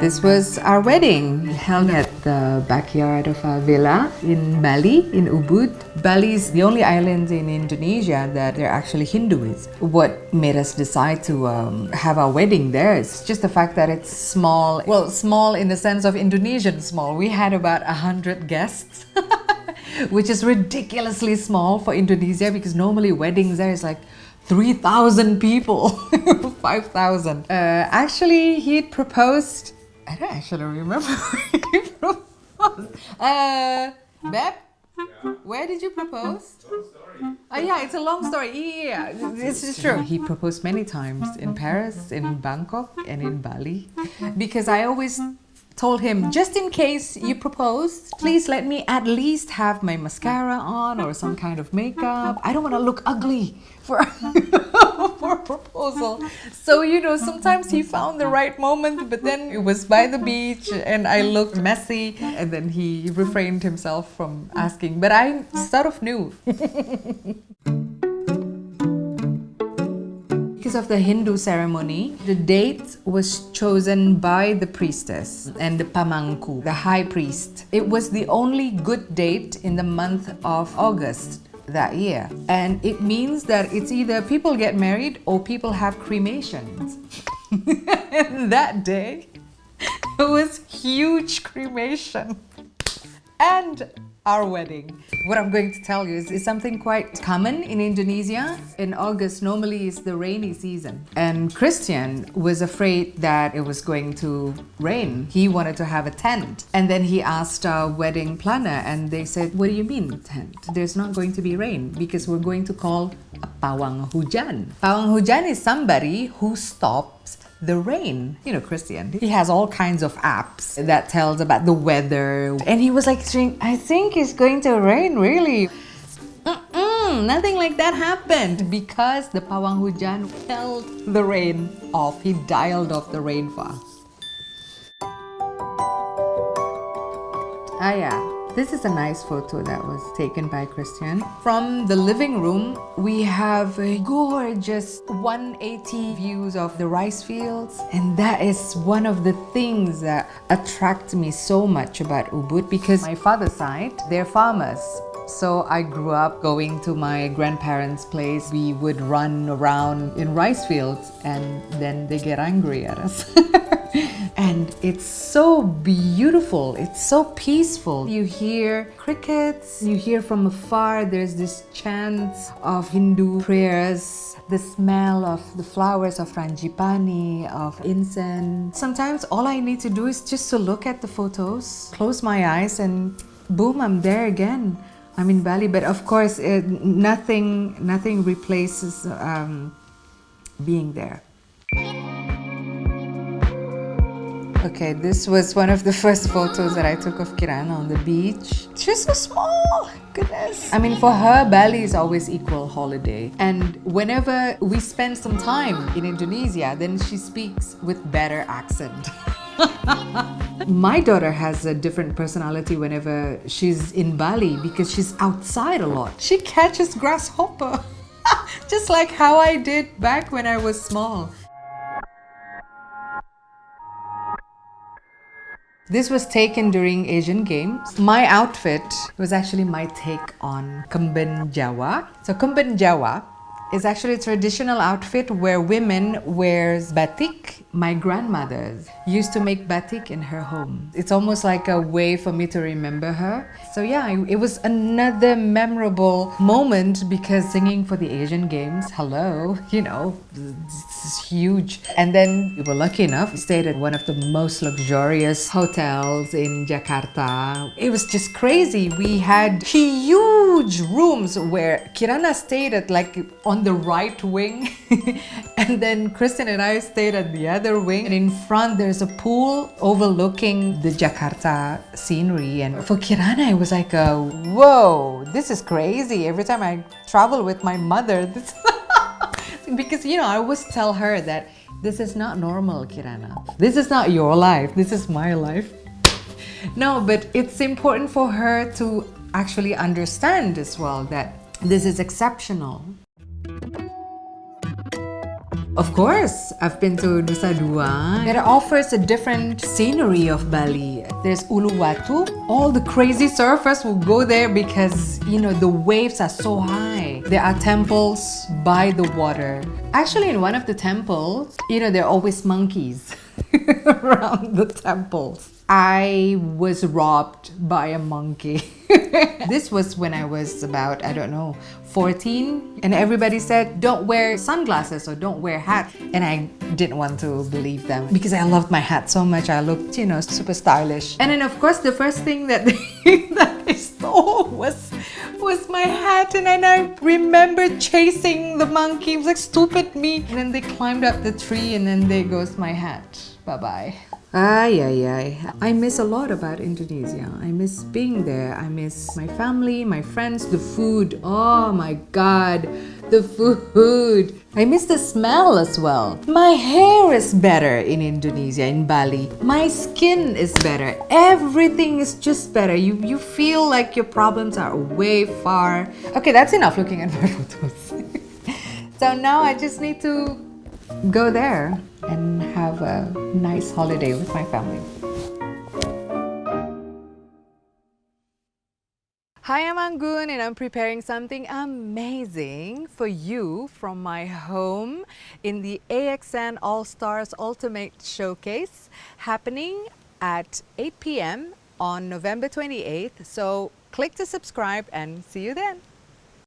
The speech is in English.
This was our wedding, held at the backyard of our villa in Bali, in Ubud. Bali is the only island in Indonesia that they're actually Hinduist. What made us decide to have our wedding there is just the fact that it's small. Well, small in the sense of Indonesian small. We had about 100 guests, which is ridiculously small for Indonesia because normally weddings there is like 3,000 people, 5,000. Actually, he proposed. I don't actually remember where he proposed. Beb? Yeah. Where did you propose? Long story. Oh yeah, it's a long story. Yeah, this is true. He proposed many times in Paris, in Bangkok, and in Bali. Because I always told him, just in case you propose, please let me at least have my mascara on or some kind of makeup. I don't want to look ugly for for a proposal. So, sometimes he found the right moment, but then it was by the beach and I looked messy and then he refrained himself from asking. But I sort of knew. Because of the Hindu ceremony, the date was chosen by the priestess and the pamangku, the high priest. It was the only good date in the month of August that year. And it means that it's either people get married or people have cremations. And that day, it was huge cremation. And our wedding. What I'm going to tell you is something quite common in Indonesia. In August, normally is the rainy season. And Christian was afraid that it was going to rain. He wanted to have a tent. And then he asked our wedding planner and they said, what do you mean tent? There's not going to be rain because we're going to call a pawang hujan. Pawang hujan is somebody who stops the rain. Christian, he has all kinds of apps that tells about the weather. And he was like, I think it's going to rain, really. Nothing like that happened because the pawang hujan held the rain off. He dialed off the rain for us. Yeah. This is a nice photo that was taken by Christian. From the living room, we have a gorgeous 180 views of the rice fields. And that is one of the things that attract me so much about Ubud because my father's side, they're farmers. So I grew up going to my grandparents' place. We would run around in rice fields and then they get angry at us. And it's so beautiful, it's so peaceful. You hear crickets, you hear from afar, there's this chant of Hindu prayers, the smell of the flowers of frangipani, of incense. Sometimes all I need to do is just to look at the photos, close my eyes and boom, I'm there again. I'm in Bali, but of course nothing replaces being there. Okay, this was one of the first photos that I took of Kirana on the beach. She's so small, goodness. I mean, for her, Bali is always equal holiday. And whenever we spend some time in Indonesia, then she speaks with better accent. My daughter has a different personality whenever she's in Bali because she's outside a lot. She catches grasshopper, just like how I did back when I was small. This was taken during Asian Games. My outfit was actually my take on Kemben Jawa. So Kemben Jawa is actually a traditional outfit where women wears batik. My grandmothers used to make batik in her home. It's almost like a way for me to remember her. So yeah, it was another memorable moment because singing for the Asian Games, hello, this is huge. And then we were lucky enough, we stayed at one of the most luxurious hotels in Jakarta. It was just crazy. We had huge rooms where Kirana stayed at like on the right wing and then Kristen and I stayed at the other wing, and in front there's a pool overlooking the Jakarta scenery. And for Kirana it was like whoa, this is crazy. Every time I travel with my mother, because I always tell her that this is not normal, Kirana. This is not your life, this is my life. No, but it's important for her to actually understand as well that this is exceptional. Of course, I've been to Nusa Dua. It offers a different scenery of Bali. There's Uluwatu. All the crazy surfers will go there because, the waves are so high. There are temples by the water. Actually, in one of the temples, there are always monkeys around the temples. I was robbed by a monkey. This was when I was about, 14. And everybody said, don't wear sunglasses or don't wear hat. And I didn't want to believe them because I loved my hat so much. I looked, super stylish. And then of course, the first thing that they stole was my hat. And then I remember chasing the monkey. It was like, stupid me. And then they climbed up the tree and then there goes my hat. Bye-bye. I miss a lot about Indonesia. I miss being there. I miss my family, my friends, the food. Oh my God, the food. I miss the smell as well. My hair is better in Indonesia, in Bali. My skin is better. Everything is just better. You feel like your problems are way far. Okay, that's enough looking at my photos. So now I just need to go there and have a nice holiday with my family. Hi, I'm Anggun and I'm preparing something amazing for you from my home in the AXN All-Stars Ultimate Showcase happening at 8 p.m. on November 28th. So click to subscribe and see you then.